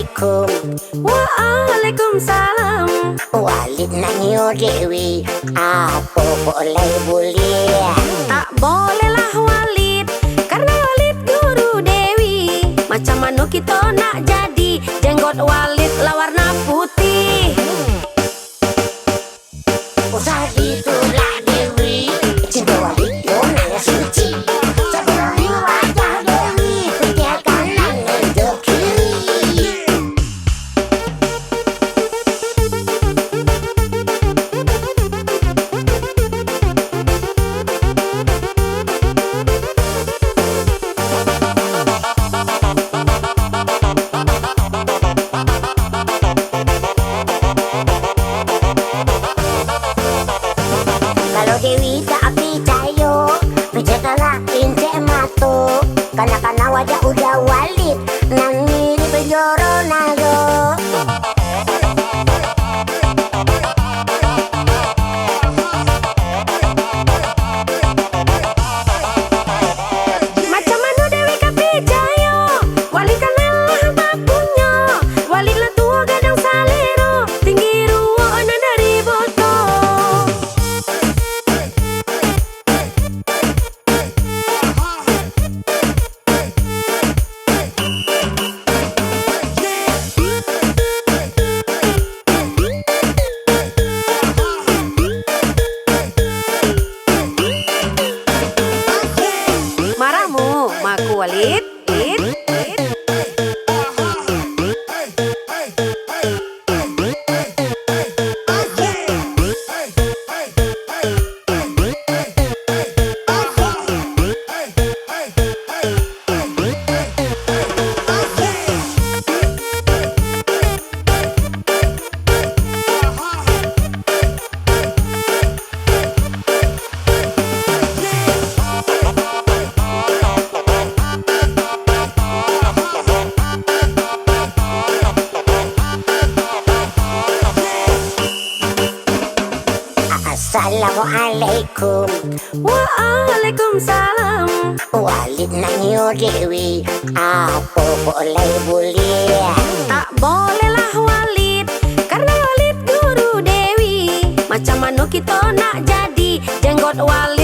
Assalamualaikum. Waalaikumsalam. Walid nanyo Dewi, apa boleh boleh? Tak bolehlah Walid, karena Walid guru Dewi. Macam mana kita nak jadi jenggot Walid lah warna putih? Usah itulah Dewi, cinta Walid yo nanya suci. Seperti wajah Dewi, setiap kanan dan kiri. Kalau Dewi tak percaya, percayalah pincek mata. Karena wajah udah Walid, nang mirip penjoro nago. Macam mana Dewi kau percaya? Walid kan lelah tak punya. Walid lah tua gadang salero, tinggi ruang anak dari botol. Marahmu, maku Walid. Assalamualaikum. Waalaikumsalam. Walid nanyo Dewi, apa boleh boleh? Tak bolehlah Walid, karena Walid guru Dewi. Macam mana kita nak jadi jenggot Walid